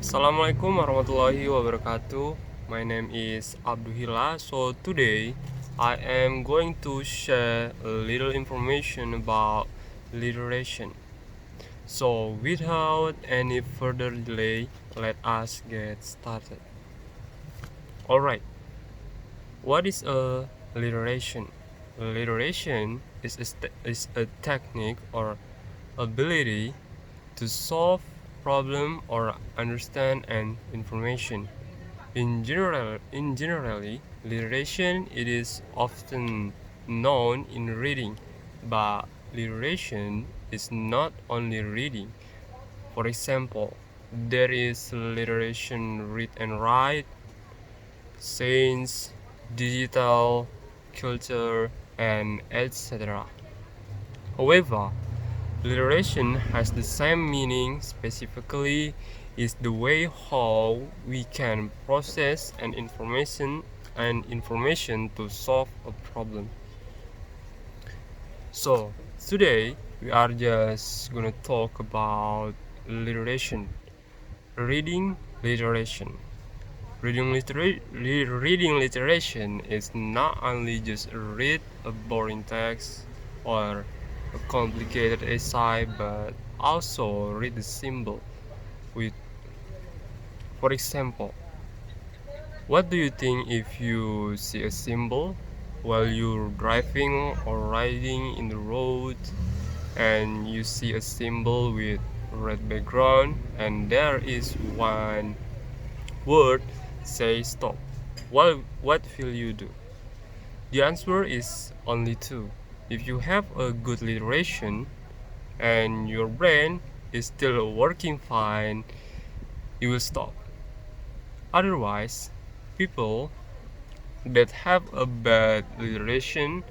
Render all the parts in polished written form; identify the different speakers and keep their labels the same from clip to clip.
Speaker 1: Assalamualaikum warahmatullahi wabarakatuh. My name is Abduhilla. So today I am going to share a little information about literation. So without any further delay, let us get started. Alright, what is a literation? Literation is a technique or ability to solve problem or understand an information. In generally, literation it is often known in reading, but literation is not only reading. For example, there is literation read and write, science, digital, culture, and etc. However, literation has the same meaning. Specifically is the way how we can process information to solve a problem. So today we are just gonna talk about literation, reading literation. Reading literation is not only just read a boring text or a complicated essay, but also read the symbol. With, for example, what do you think if you see a symbol while you're driving or riding in the road and you see a symbol with red background and there is one word say stop? What will you do? The answer is only two. If you have a good literation and your brain is still working fine, you will stop. Otherwise, people that have a bad literation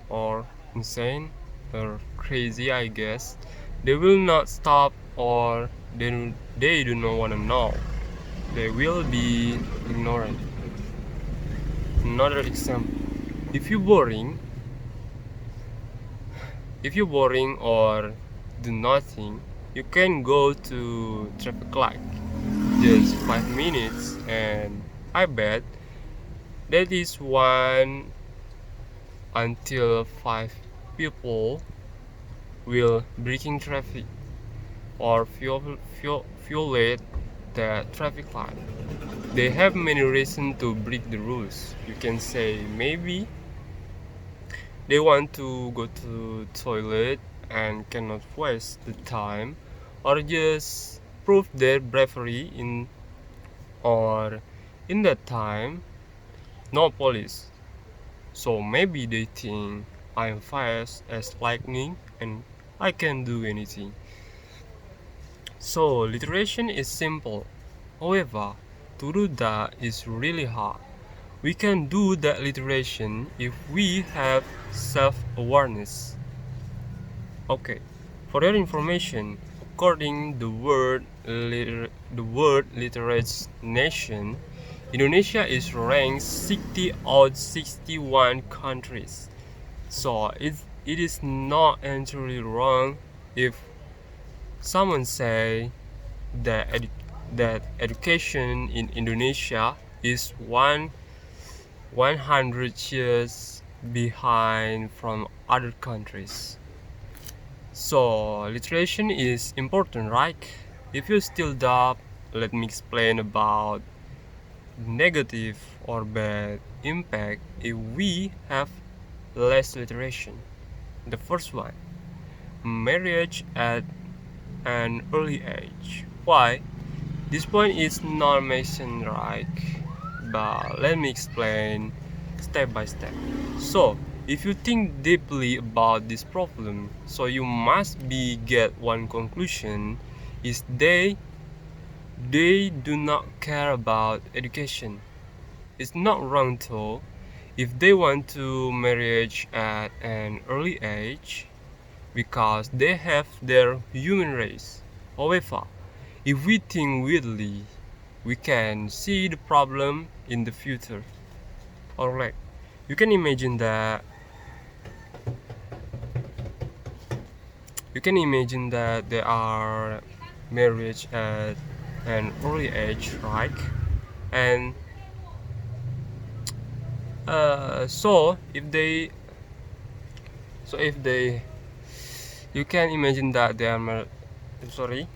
Speaker 1: or insane or crazy, I guess, they will not stop or they do not want to know. They will be ignorant. Another example, if you boring if you boring or do nothing, you can go to traffic light just 5 minutes, and I bet that is one until five people will breaking traffic or violate the traffic light. They have many reasons to break the rules. You can say maybe they want to go to toilet and cannot waste the time, or just prove their bravery in that time no police. So maybe they think I'm fast as lightning and I can do anything. So literation is simple. However, to do that is really hard. We can do that literation if we have self-awareness. Okay, for your information, according the word literate nation, Indonesia is ranked 60 out 61 countries. So it is not entirely wrong if someone say that that education in Indonesia is 100 years behind from other countries. So literation is important, right? If you still doubt, let me explain about negative or bad impact if we have less literation. The first one, marriage at an early age. Why? This point is not mentioned right, but let me explain step by step. So, if you think deeply about this problem, so you must be get one conclusion is they do not care about education. It's not wrong though if they want to marriage at an early age because they have their human race. However, if we think weirdly, we can see the problem in the future. Alright, you can imagine that there are marriage at an early age, right? And so if they you can imagine that they are I'm sorry,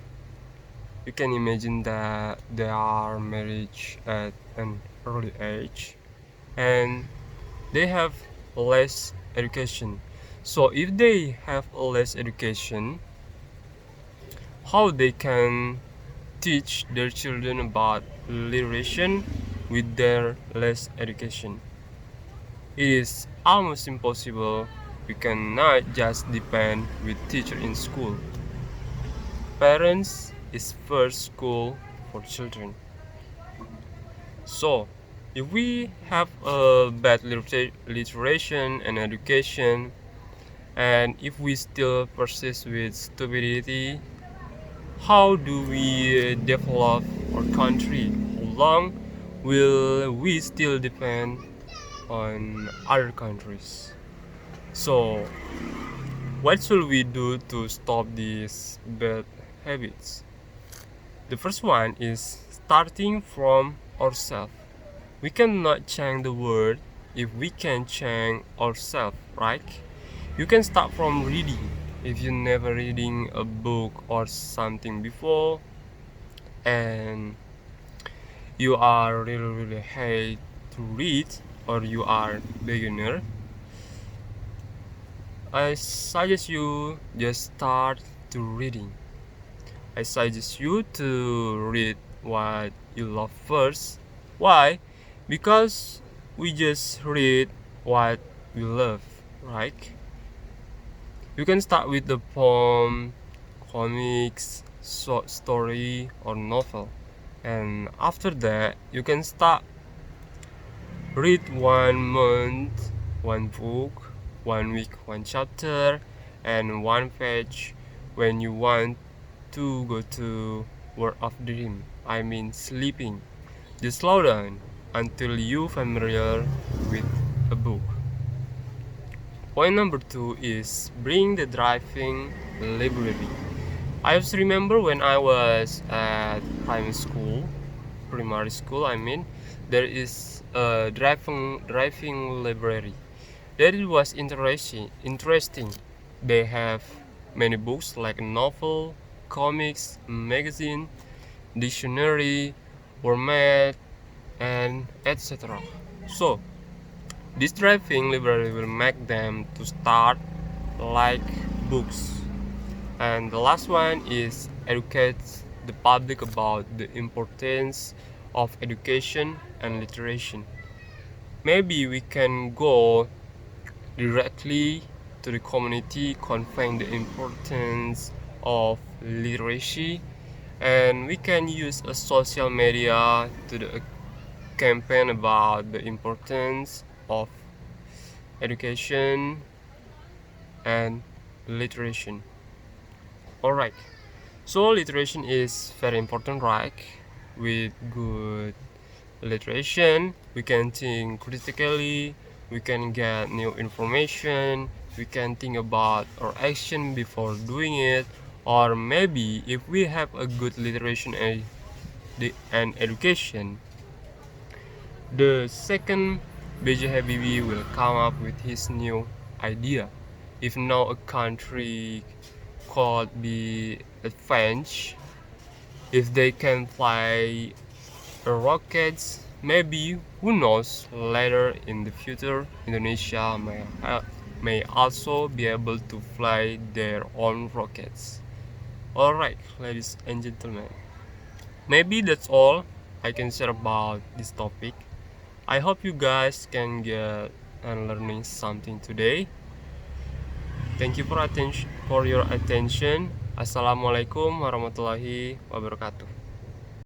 Speaker 1: you can imagine that they are married at an early age and they have less education. So if they have less education, how they can teach their children about literacy with their less education? It is almost impossible. We cannot just depend with teacher in school. Parents is first school for children. So, if we have a bad literacy and education, and if we still persist with stupidity, how do we develop our country? How long will we still depend on other countries? So, what should we do to stop these bad habits? The first one is starting from ourselves. We cannot change the world if we can change ourselves, right? You can start from reading. If you never reading a book or something before and you are really hate to read or you are beginner, I suggest you just start to reading. I suggest you to read what you love first. Why? Because we just read what we love, right? You can start with the poem, comics, short story, or novel. And after that, you can start read 1 month, one book, 1 week, one chapter, and one page when you want to go to world of dream. I mean sleeping. Just slow down until you familiar with a book. Point number 2 is bring the driving library. I just remember when I was at primary school. I mean, there is a driving library. That it was interesting. Interesting. They have many books like novel, comics, magazine, dictionary, format, and etc. So this driving library will make them to start like books. And the last one is educate the public about the importance of education and literacy. Maybe we can go directly to the community conveying the importance of literacy, and we can use a social media to the campaign about the importance of education and literacy. Alright, so literacy is very important, right? With good literacy, we can think critically, we can get new information, we can think about our action before doing it, or maybe if we have a good literacy and education, the second BJ Habibie will come up with his new idea. If now a country could be advanced, if they can fly rockets, maybe who knows, later in the future Indonesia may also be able to fly their own rockets. Alright, ladies and gentlemen, maybe that's all I can share about this topic. I hope you guys can get and learning something today. Thank you for your attention. Assalamualaikum warahmatullahi wabarakatuh.